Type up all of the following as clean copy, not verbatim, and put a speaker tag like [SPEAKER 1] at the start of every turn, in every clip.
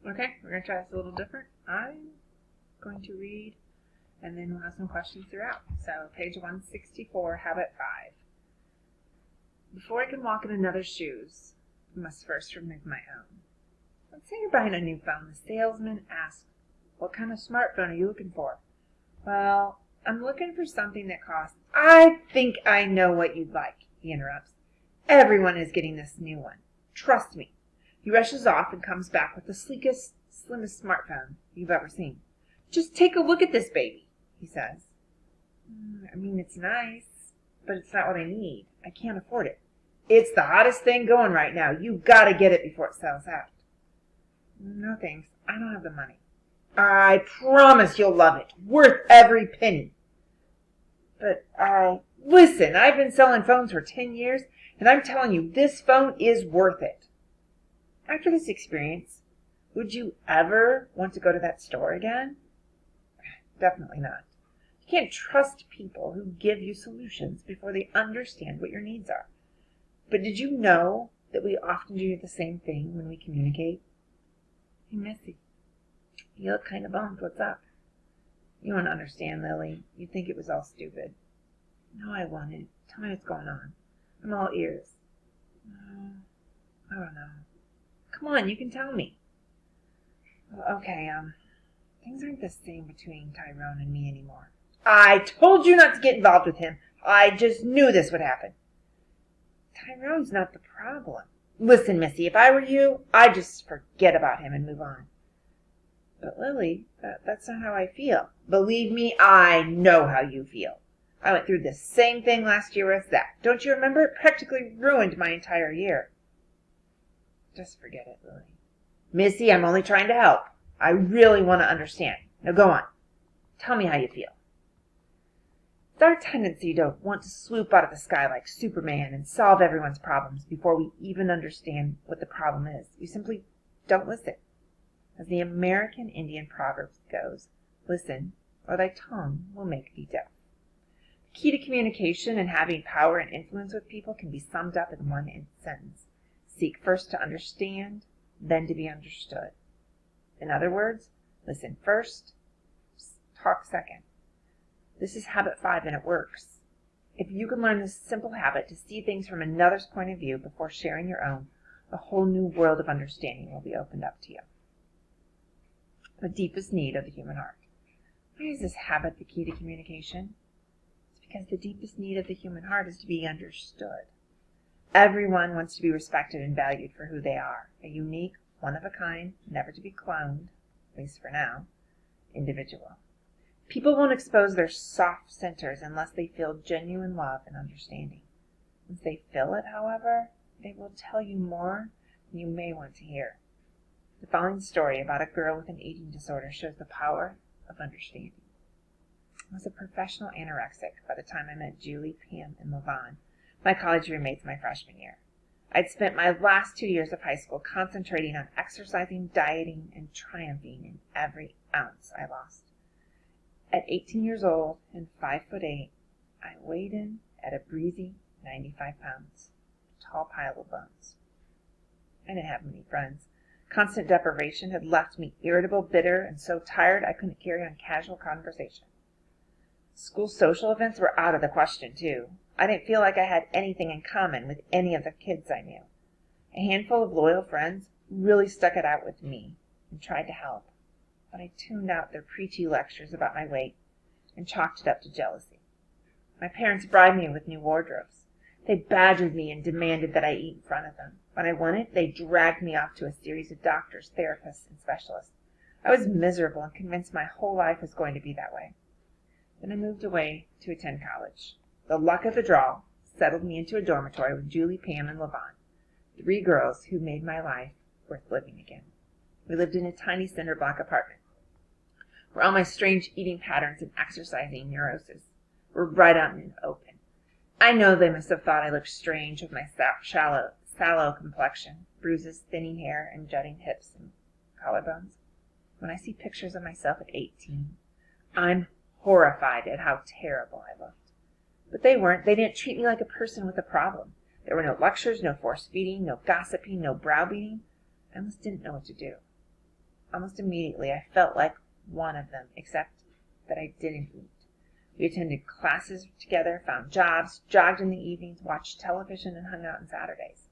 [SPEAKER 1] Okay, we're going to try this a little different. I'm going to read, and then we'll have some questions throughout. So, page 164, Habit 5. Before I can walk in another's shoes, I must first remove my own. Let's say you're buying a new phone. The salesman asks, "What kind of smartphone are you looking for?" "Well, I'm looking for something that costs—" "I think I know what you'd like," he interrupts. "Everyone is getting this new one. Trust me." He rushes off and comes back with the sleekest, slimmest smartphone you've ever seen. "Just take a look at this baby," he says. I mean, it's nice, but it's not what I need. I can't afford it. "It's the hottest thing going right now. You gotta get it before it sells out." "No thanks. I don't have the money." "I promise you'll love it. Worth every penny." "But listen, I've been selling phones for 10 years, and I'm telling you, this phone is worth it." After this experience, would you ever want to go to that store again? Definitely not. You can't trust people who give you solutions before they understand what your needs are. But did you know that we often do the same thing when we communicate? "Hey, Missy, you look kind of bummed. What's up?" "You won't understand, Lily. You'd think it was all stupid." "No, I won't. Tell me what's going on. I'm all ears." I don't know." "Come on, you can tell me." "Okay, things aren't the same between Tyrone and me anymore." "I told you not to get involved with him. I just knew this would happen." "Tyrone's not the problem." "Listen, Missy, if I were you, I'd just forget about him and move on." "But Lily, that's not how I feel." "Believe me, I know how you feel. I went through the same thing last year with Zach. Don't you remember? It practically ruined my entire year." "Just forget it, Lily." "Missy, I'm only trying to help. I really want to understand. Now go on. Tell me how you feel." It's our tendency to want to swoop out of the sky like Superman and solve everyone's problems before we even understand what the problem is. We simply don't listen. As the American Indian proverb goes, "Listen, or thy tongue will make thee deaf." The key to communication and having power and influence with people can be summed up in one sentence. Seek first to understand, then to be understood. In other words, listen first, talk second. This is habit 5, and it works. If you can learn this simple habit to see things from another's point of view before sharing your own, a whole new world of understanding will be opened up to you. The deepest need of the human heart. Why is this habit the key to communication? It's because the deepest need of the human heart is to be understood. Everyone wants to be respected and valued for who they are, a unique, one-of-a-kind, never to be cloned, at least for now, individual. People won't expose their soft centers unless they feel genuine love and understanding. Once they feel it, however, they will tell you more than you may want to hear. The following story about a girl with an eating disorder shows the power of understanding. I was a professional anorexic by the time I met Julie, Pam, and LaVon, my college roommates my freshman year. I'd spent my last 2 years of high school concentrating on exercising, dieting, and triumphing in every ounce I lost. At 18 years old and 5'8", I weighed in at a breezy 95 pounds, a tall pile of bones. I didn't have many friends. Constant deprivation had left me irritable, bitter, and so tired I couldn't carry on casual conversation. School social events were out of the question, too. I didn't feel like I had anything in common with any of the kids I knew. A handful of loyal friends really stuck it out with me and tried to help, but I tuned out their preachy lectures about my weight and chalked it up to jealousy. My parents bribed me with new wardrobes. They badgered me and demanded that I eat in front of them. When I wanted, they dragged me off to a series of doctors, therapists, and specialists. I was miserable and convinced my whole life was going to be that way. Then I moved away to attend college. The luck of the draw settled me into a dormitory with Julie, Pam, and LaVon, 3 girls who made my life worth living again. We lived in a tiny cinder block apartment, where all my strange eating patterns and exercising neurosis were right out in the open. I know they must have thought I looked strange with my sallow complexion, bruises, thinning hair, and jutting hips and collarbones. When I see pictures of myself at 18, I'm horrified at how terrible I looked. But they weren't. They didn't treat me like a person with a problem. There were no lectures, no force feeding, no gossiping, no browbeating. I almost didn't know what to do. Almost immediately, I felt like one of them, except that I didn't eat. We attended classes together, found jobs, jogged in the evenings, watched television, and hung out on Saturdays.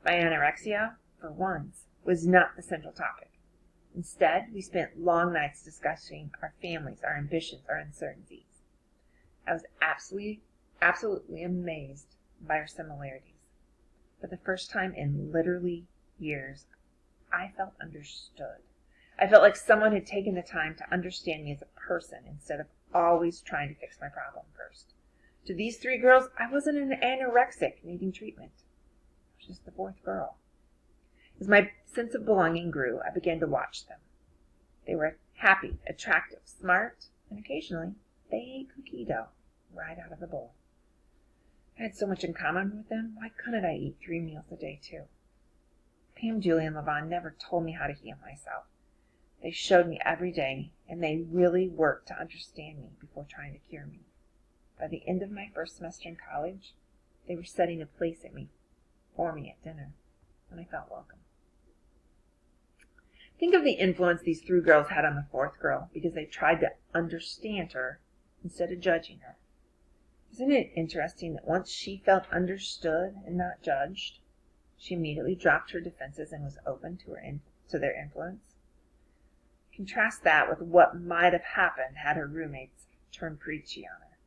[SPEAKER 1] My anorexia, for once, was not the central topic. Instead, we spent long nights discussing our families, our ambitions, our uncertainties. I was absolutely amazed by our similarities. For the first time in literally years, I felt understood. I felt like someone had taken the time to understand me as a person instead of always trying to fix my problem first. To these three girls, I wasn't an anorexic needing treatment. I was just the fourth girl. As my sense of belonging grew, I began to watch them. They were happy, attractive, smart, and occasionally they ate cookie dough right out of the bowl. I had so much in common with them. Why couldn't I eat 3 meals a day too? Pam, Julie, and Levon never told me how to heal myself. They showed me every day, and they really worked to understand me before trying to cure me. By the end of my first semester in college, they were setting a place for me at dinner, and I felt welcome. Think of the influence these 3 girls had on the fourth girl because they tried to understand her instead of judging her. Isn't it interesting that once she felt understood and not judged, she immediately dropped her defenses and was open to their influence? Contrast that with what might have happened had her roommates turned preachy on her.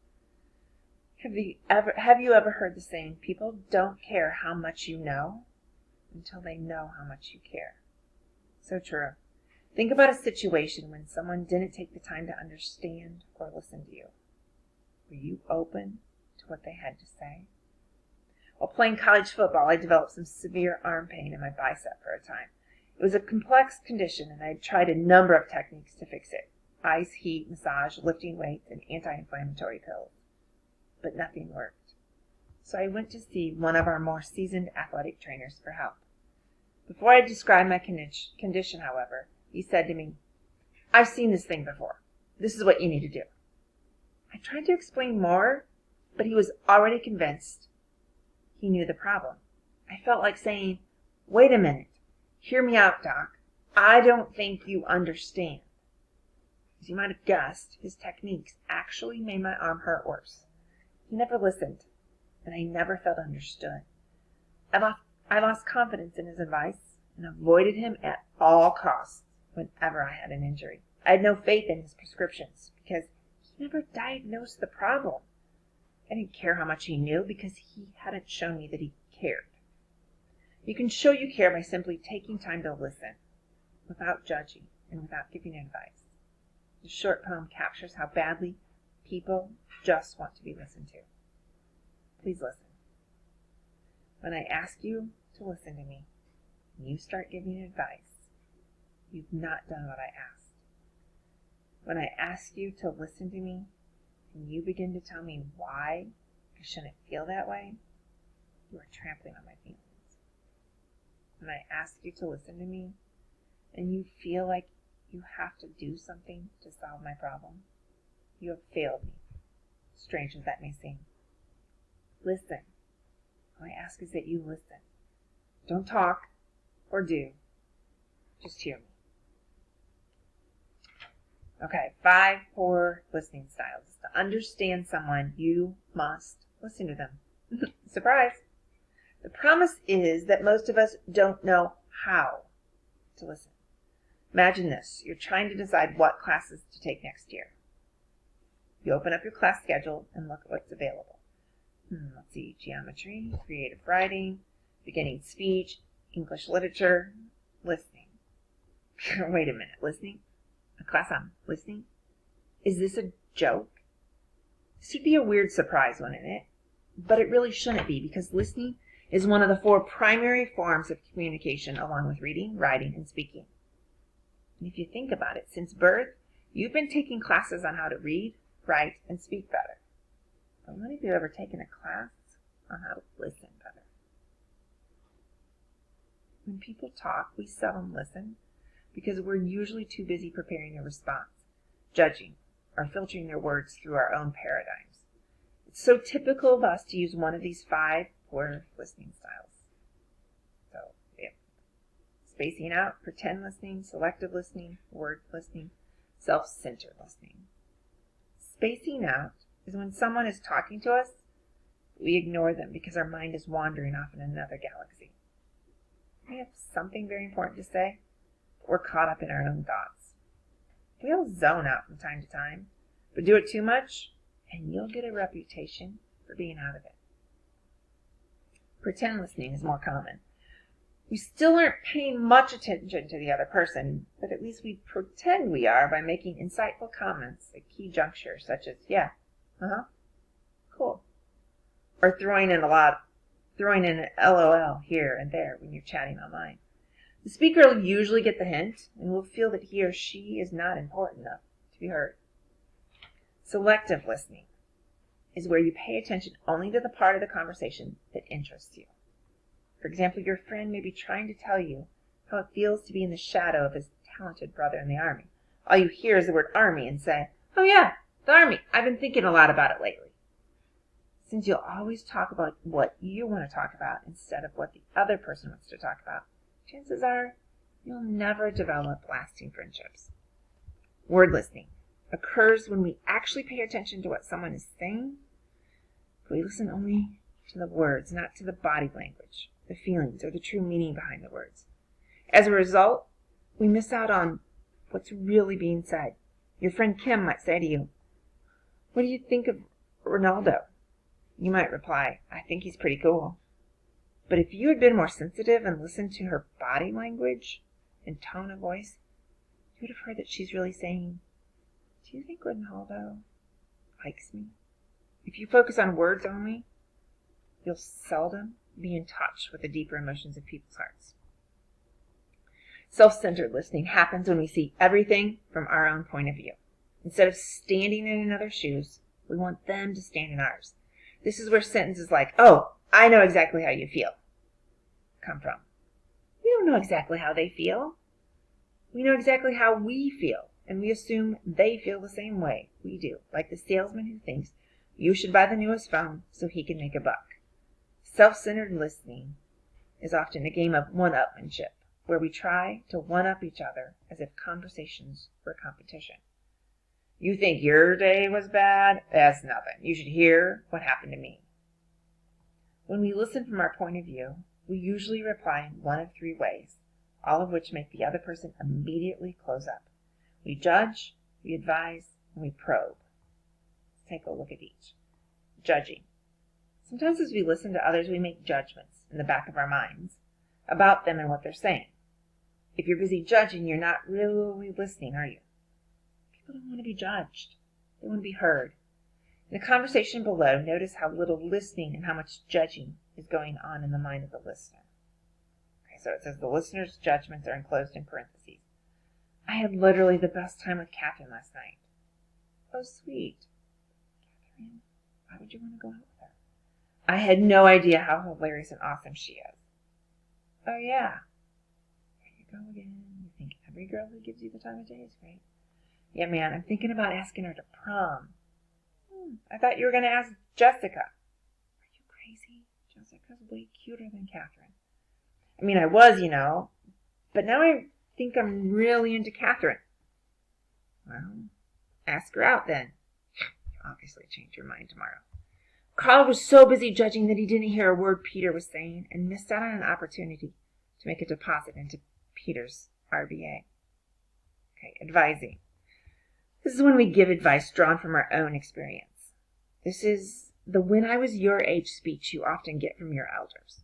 [SPEAKER 1] Have you ever heard the saying, people don't care how much you know until they know how much you care? So true. Think about a situation when someone didn't take the time to understand or listen to you. Were you open to what they had to say? While playing college football, I developed some severe arm pain in my bicep for a time. It was a complex condition, and I tried a number of techniques to fix it. Ice, heat, massage, lifting weights, and anti-inflammatory pills. But nothing worked. So I went to see one of our more seasoned athletic trainers for help. Before I described my condition, however, he said to me, "I've seen this thing before. This is what you need to do." I tried to explain more, but he was already convinced he knew the problem. I felt like saying, "Wait a minute. Hear me out, Doc. I don't think you understand." As you might have guessed, his techniques actually made my arm hurt worse. He never listened, and I never felt understood. I lost confidence in his advice and avoided him at all costs whenever I had an injury. I had no faith in his prescriptions because he never diagnosed the problem. I didn't care how much he knew because he hadn't shown me that he cared. You can show you care by simply taking time to listen, without judging and without giving advice. The short poem captures how badly people just want to be listened to. Please listen. When I ask you to listen to me, and you start giving advice, you've not done what I asked. When I ask you to listen to me, and you begin to tell me why I shouldn't feel that way, you are trampling on my feelings. When I ask you to listen to me, and you feel like you have to do something to solve my problem, you have failed me, strange as that may seem. Listen. All I ask is that you listen. Don't talk or do. Just hear me. Okay, 5 poor listening styles. To understand someone, you must listen to them. Surprise! The promise is that most of us don't know how to listen. Imagine this. You're trying to decide what classes to take next year. You open up your class schedule and look at what's available. Let's see, geometry, creative writing, beginning speech, English literature, listening. Wait a minute, listening? A class on listening? Is this a joke? This would be a weird surprise, wouldn't it? But it really shouldn't be, because listening is one of the 4 primary forms of communication, along with reading, writing, and speaking. And if you think about it, since birth, you've been taking classes on how to read, write, and speak better. But when have you ever taken a class on how to listen better? When people talk, we seldom listen because we're usually too busy preparing a response, judging, or filtering their words through our own paradigms. It's so typical of us to use one of these 5 poor listening styles. So, yeah. spacing out, pretend listening, selective listening, word listening, self-centered listening. Spacing out is when someone is talking to us, we ignore them because our mind is wandering off in another galaxy. We have something very important to say, but we're caught up in our own thoughts. We all zone out from time to time, but do it too much, and you'll get a reputation for being out of it. Pretend listening is more common. We still aren't paying much attention to the other person, but at least we pretend we are by making insightful comments at key junctures, such as, yeah, cool. Or throwing in an LOL here and there when you're chatting online. The speaker will usually get the hint and will feel that he or she is not important enough to be heard. Selective listening is where you pay attention only to the part of the conversation that interests you. For example, your friend may be trying to tell you how it feels to be in the shadow of his talented brother in the Army. All you hear is the word Army and say, "Oh yeah, the Army. I've been thinking a lot about it lately." Since you'll always talk about what you want to talk about instead of what the other person wants to talk about, chances are you'll never develop lasting friendships. Word listening occurs when we actually pay attention to what someone is saying. We listen only to the words, not to the body language, the feelings, or the true meaning behind the words. As a result, we miss out on what's really being said. Your friend Kim might say to you, "What do you think of Ronaldo?" You might reply, "I think he's pretty cool." But if you had been more sensitive and listened to her body language and tone of voice, you would have heard that she's really saying, "Do you think Ronaldo likes me?" If you focus on words only, you'll seldom be in touch with the deeper emotions of people's hearts. Self-centered listening happens when we see everything from our own point of view. Instead of standing in another's shoes, we want them to stand in ours. This is where sentences like, "Oh, I know exactly how you feel," come from. We don't know exactly how they feel. We know exactly how we feel, and we assume they feel the same way we do, like the salesman who thinks you should buy the newest phone so he can make a buck. Self-centered listening is often a game of one-upmanship, where we try to one-up each other as if conversations were competition. "You think your day was bad? That's nothing. You should hear what happened to me." When we listen from our point of view, we usually reply in one of three ways, all of which make the other person immediately close up. We judge, we advise, and we probe. Let's take a look at each. Judging. Sometimes as we listen to others, we make judgments in the back of our minds about them and what they're saying. If you're busy judging, you're not really listening, are you? People don't want to be judged. They want to be heard. In the conversation below, notice how little listening and how much judging is going on in the mind of the listener. Okay, so it says the listener's judgments are enclosed in parentheses. "I had literally the best time with Catherine last night." Oh, sweet. Catherine, why would you want to go out with her? "I had no idea how hilarious and awesome she is." Oh, yeah. There you go again. You think every girl who gives you the time of day is great. "Yeah, man, I'm thinking about asking her to prom." I thought you were going to ask Jessica." Are you crazy? Jessica's way cuter than Catherine. I mean, I was, but now I think I'm really into Catherine. Well, ask her out then. You'll obviously change your mind tomorrow. Carl was so busy judging that he didn't hear a word Peter was saying and missed out on an opportunity to make a deposit into Peter's RBA. Okay, advising. This is when we give advice drawn from our own experience. This is the "when I was your age" speech you often get from your elders.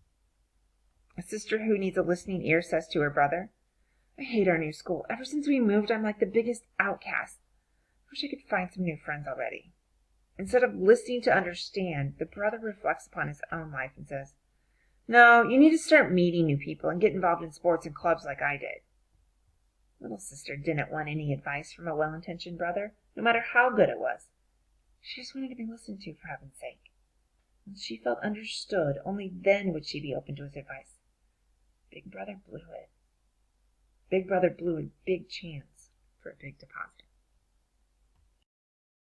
[SPEAKER 1] A sister who needs a listening ear says to her brother, "I hate our new school. Ever since we moved, I'm like the biggest outcast. I wish I could find some new friends already." Instead of listening to understand, the brother reflects upon his own life and says, "No, you need to start meeting new people and get involved in sports and clubs like I did." Little sister didn't want any advice from a well-intentioned brother, no matter how good it was. She just wanted to be listened to, for heaven's sake. When she felt understood, only then would she be open to his advice. Big brother blew it. Big brother blew a big chance for a big deposit.